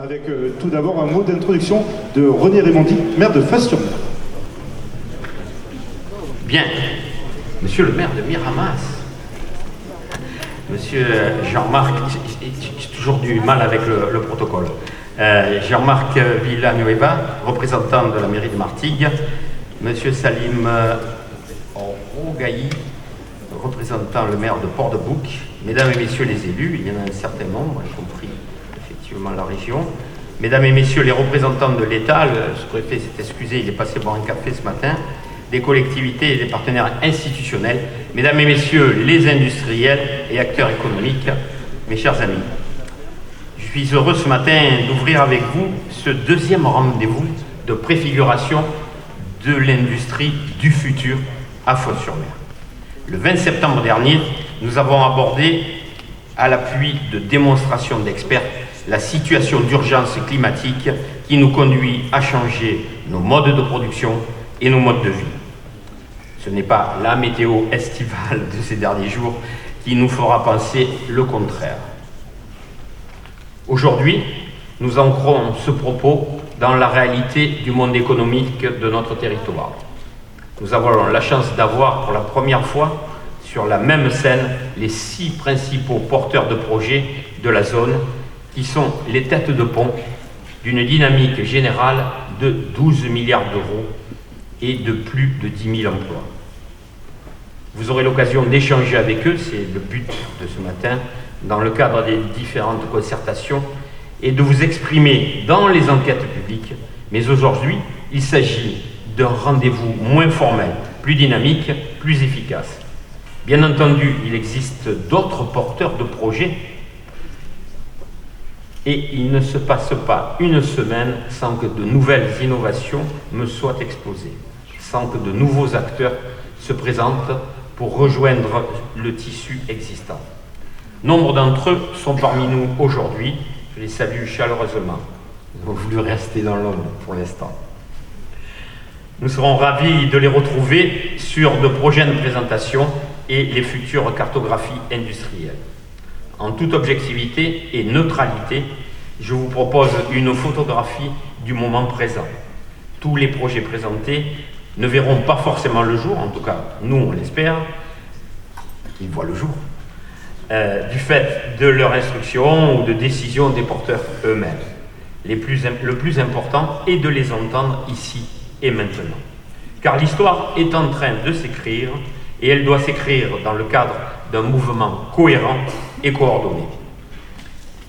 avec tout d'abord un mot d'introduction de René Raymondi, maire de Fas-sur-Mer. Bien, monsieur le maire de Miramas, monsieur Jean-Marc, j'ai toujours du mal avec le protocole, Jean-Marc Villanueva, représentant de la mairie de Martigues, monsieur Salim Rogailly, représentant le maire de Port-de-Bouc, mesdames et messieurs les élus, il y en a un certain nombre, y compris effectivement la région, mesdames et messieurs les représentants de l'État, le sous-préfet s'est excusé, il est passé boire un café ce matin, des collectivités et des partenaires institutionnels, mesdames et messieurs les industriels et acteurs économiques, mes chers amis. Je suis heureux ce matin d'ouvrir avec vous ce deuxième rendez-vous de préfiguration de l'industrie du futur à Fos-sur-Mer. Le 20 septembre dernier, nous avons abordé, à l'appui de démonstrations d'experts, la situation d'urgence climatique qui nous conduit à changer nos modes de production et nos modes de vie. Ce n'est pas la météo estivale de ces derniers jours qui nous fera penser le contraire. Aujourd'hui, nous ancrons ce propos dans la réalité du monde économique de notre territoire. Nous avons la chance d'avoir pour la première fois sur la même scène les 6 principaux porteurs de projets de la zone qui sont les têtes de pont d'une dynamique générale de 12 milliards d'euros et de plus de 10 000 emplois. Vous aurez l'occasion d'échanger avec eux, c'est le but de ce matin, dans le cadre des différentes concertations, et de vous exprimer dans les enquêtes publiques. Mais aujourd'hui, il s'agit d'un rendez-vous moins formel, plus dynamique, plus efficace. Bien entendu, il existe d'autres porteurs de projets et il ne se passe pas une semaine sans que de nouvelles innovations me soient exposées, sans que de nouveaux acteurs se présentent pour rejoindre le tissu existant. Nombre d'entre eux sont parmi nous aujourd'hui. Je les salue chaleureusement. Ils ont voulu rester dans l'ombre pour l'instant. Nous serons ravis de les retrouver sur de prochaines présentations et les futures cartographies industrielles. En toute objectivité et neutralité, je vous propose une photographie du moment présent. Tous les projets présentés ne verront pas forcément le jour, en tout cas, nous on l'espère, qu'ils voient le jour, du fait de leur instruction ou de décision des porteurs eux-mêmes. Le plus important est de les entendre ici et maintenant. Car l'histoire est en train de s'écrire et elle doit s'écrire dans le cadre d'un mouvement cohérent et coordonné.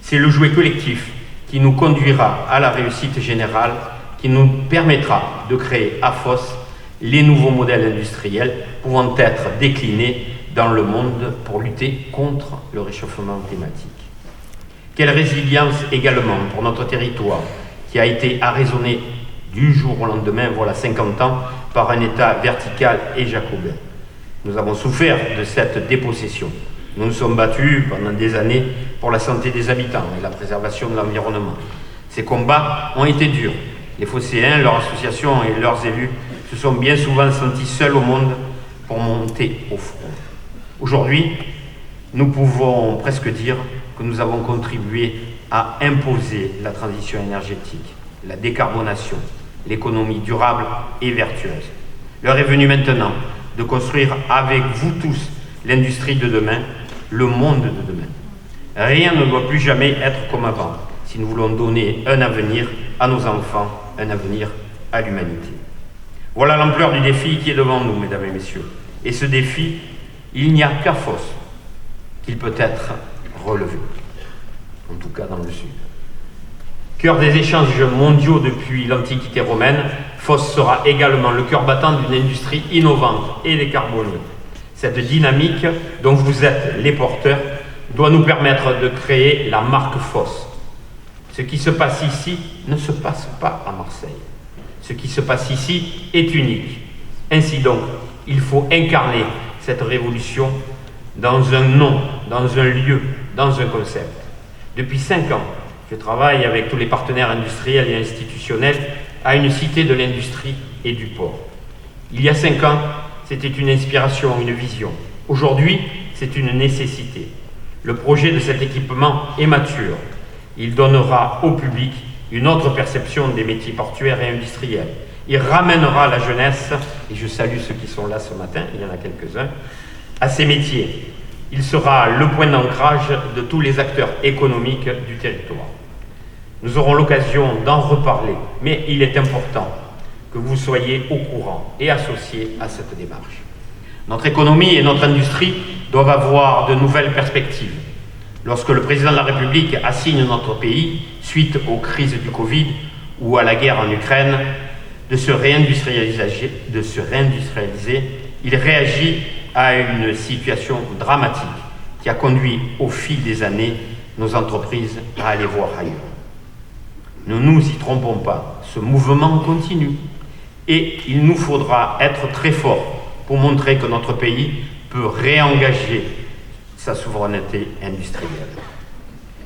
C'est le jouet collectif qui nous conduira à la réussite générale, qui nous permettra de créer à Fos les nouveaux modèles industriels pouvant être déclinés dans le monde pour lutter contre le réchauffement climatique. Quelle résilience également pour notre territoire qui a été arraisonné du jour au lendemain, voilà 50 ans, par un État vertical et jacobin. Nous avons souffert de cette dépossession. Nous nous sommes battus pendant des années pour la santé des habitants et la préservation de l'environnement. Ces combats ont été durs. Les Phocéens, leurs associations et leurs élus se sont bien souvent sentis seuls au monde pour monter au front. Aujourd'hui, nous pouvons presque dire que nous avons contribué à imposer la transition énergétique, la décarbonation, l'économie durable et vertueuse. L'heure est venue maintenant de construire avec vous tous l'industrie de demain, le monde de demain. Rien ne doit plus jamais être comme avant si nous voulons donner un avenir à nos enfants, un avenir à l'humanité. Voilà l'ampleur du défi qui est devant nous, mesdames et messieurs. Et ce défi, il n'y a qu'à Fos qu'il peut être relevé, en tout cas dans le sud. Cœur des échanges mondiaux depuis l'Antiquité romaine, Fos sera également le cœur battant d'une industrie innovante et décarbonée. Cette dynamique dont vous êtes les porteurs doit nous permettre de créer la marque Fos. Ce qui se passe ici ne se passe pas à Marseille. Ce qui se passe ici est unique. Ainsi donc, il faut incarner cette révolution dans un nom, dans un lieu, dans un concept. Depuis 5 ans, je travaille avec tous les partenaires industriels et institutionnels à une cité de l'industrie et du port. Il y a 5 ans, c'était une inspiration, une vision. Aujourd'hui, c'est une nécessité. Le projet de cet équipement est mature. Il donnera au public une autre perception des métiers portuaires et industriels. Il ramènera la jeunesse, et je salue ceux qui sont là ce matin, il y en a quelques-uns, à ces métiers. Il sera le point d'ancrage de tous les acteurs économiques du territoire. Nous aurons l'occasion d'en reparler, mais il est important que vous soyez au courant et associés à cette démarche. Notre économie et notre industrie doivent avoir de nouvelles perspectives. Lorsque le président de la République assigne notre pays, suite aux crises du Covid ou à la guerre en Ukraine, de se réindustrialiser, il réagit à une situation dramatique qui a conduit au fil des années nos entreprises à aller voir ailleurs. Ne nous y trompons pas, ce mouvement continue et il nous faudra être très forts pour montrer que notre pays peut réengager sa souveraineté industrielle.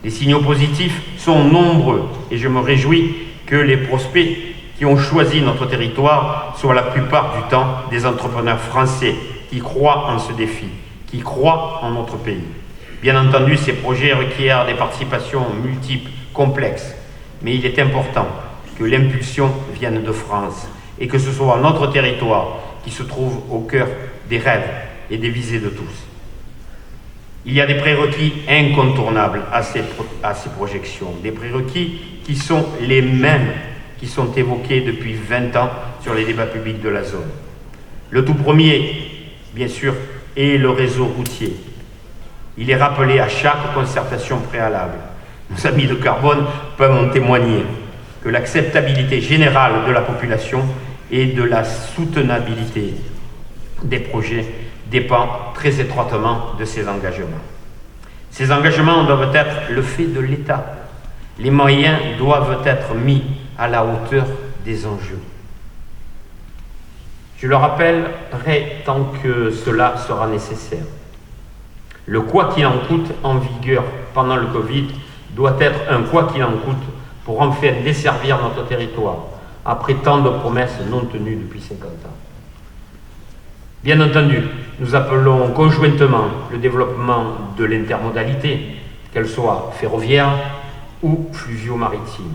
Les signaux positifs sont nombreux et je me réjouis que les prospects qui ont choisi notre territoire soient la plupart du temps des entrepreneurs français qui croient en ce défi, qui croient en notre pays. Bien entendu, ces projets requièrent des participations multiples, complexes, mais il est important que l'impulsion vienne de France et que ce soit notre territoire qui se trouve au cœur des rêves et des visées de tous. Il y a des prérequis incontournables à ces projections, des prérequis qui sont les mêmes qui sont évoqués depuis 20 ans sur les débats publics de la zone. Le tout premier, bien sûr, est le réseau routier. Il est rappelé à chaque concertation préalable. Nos amis de Carbone peuvent en témoigner que l'acceptabilité générale de la population et de la soutenabilité des projets dépend très étroitement de ces engagements. Ces engagements doivent être le fait de l'État. Les moyens doivent être mis à la hauteur des enjeux. Je le rappellerai tant que cela sera nécessaire. Le quoi qu'il en coûte en vigueur pendant le Covid doit être un quoi qu'il en coûte pour enfin desservir notre territoire, après tant de promesses non tenues depuis 50 ans. Bien entendu, nous appelons conjointement le développement de l'intermodalité, qu'elle soit ferroviaire ou fluvio-maritime.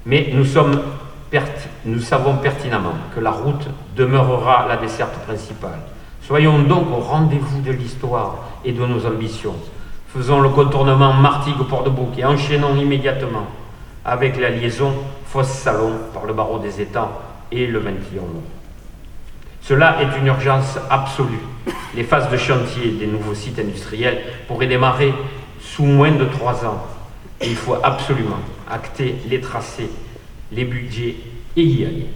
Mais nous savons pertinemment que la route demeurera la desserte principale. Soyons donc au rendez-vous de l'histoire et de nos ambitions. Faisons le contournement Martigues-Port-de-Bouc et enchaînons immédiatement avec la liaison Fosse-Salon par le barreau des Étangs et le Ventillon Nord. Cela est une urgence absolue. Les phases de chantier des nouveaux sites industriels pourraient démarrer sous moins de 3 ans. Et il faut absolument acter les tracés, les budgets et y aller.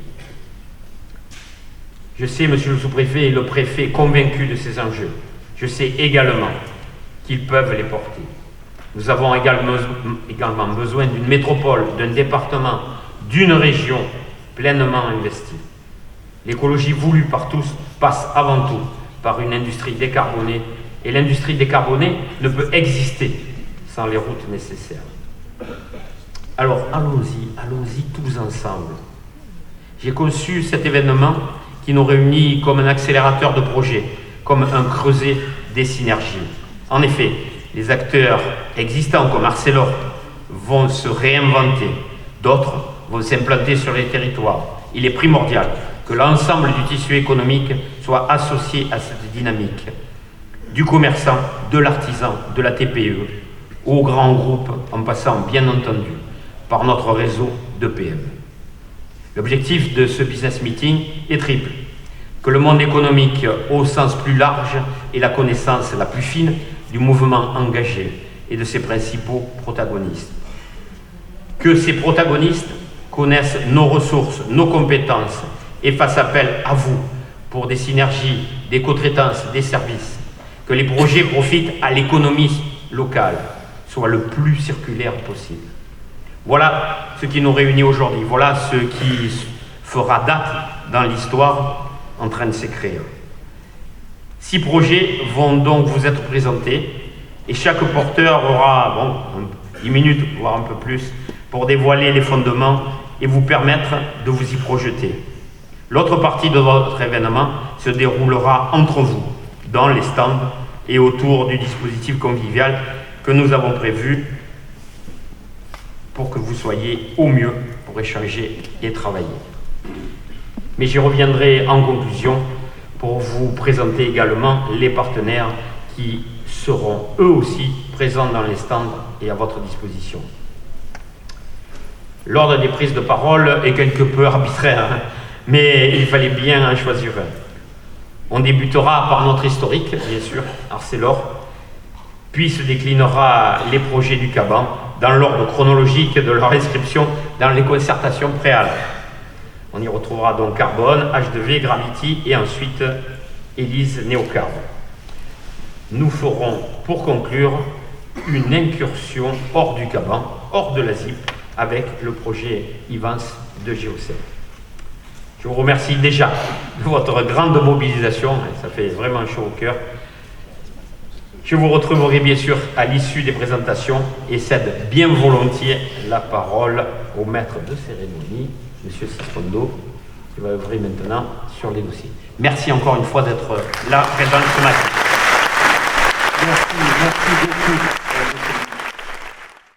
Je sais, monsieur le sous-préfet et le préfet, convaincus de ces enjeux. Je sais également qu'ils peuvent les porter. Nous avons également besoin d'une métropole, d'un département, d'une région pleinement investie. L'écologie voulue par tous passe avant tout par une industrie décarbonée, et l'industrie décarbonée ne peut exister sans les routes nécessaires. Alors allons-y tous ensemble. J'ai conçu cet événement qui nous réunit comme un accélérateur de projets, comme un creuset des synergies. En effet, les acteurs existants comme Arcelor vont se réinventer, d'autres vont s'implanter sur les territoires. Il est primordial que l'ensemble du tissu économique soit associé à cette dynamique, du commerçant, de l'artisan, de la TPE, aux grands groupes, en passant bien entendu par notre réseau de PME. L'objectif de ce business meeting est triple: que le monde économique au sens plus large ait la connaissance la plus fine du mouvement engagé et de ses principaux protagonistes. Que ces protagonistes connaissent nos ressources, nos compétences et fassent appel à vous pour des synergies, des co-traitances, des services. Que les projets profitent à l'économie locale, soient le plus circulaire possible. Voilà ce qui nous réunit aujourd'hui. Voilà ce qui fera date dans l'histoire en train de s'écrire. 6 projets vont donc vous être présentés et chaque porteur aura 10 minutes, voire un peu plus, pour dévoiler les fondements et vous permettre de vous y projeter. L'autre partie de votre événement se déroulera entre vous, dans les stands et autour du dispositif convivial que nous avons prévu pour que vous soyez au mieux pour échanger et travailler. Mais j'y reviendrai en conclusion pour vous présenter également les partenaires qui seront eux aussi présents dans les stands et à votre disposition. L'ordre des prises de parole est quelque peu arbitraire, hein, mais il fallait bien en choisir un. On débutera par notre historique, bien sûr, Arcelor, puis se déclinera les projets du Caban dans l'ordre chronologique de leur inscription dans les concertations préalables. On y retrouvera donc Carbone, H2V, Gravity et ensuite Élise Néocarb. Nous ferons, pour conclure, une incursion hors du Caban, hors de la ZIP, avec le projet Ivans de Géocel. Je vous remercie déjà de votre grande mobilisation, ça fait vraiment chaud au cœur. Je vous retrouverai bien sûr à l'issue des présentations et cède bien volontiers la parole au maître de cérémonie, M. Siscondo, qui va œuvrer maintenant sur les dossiers. Merci encore une fois d'être là présent ce matin.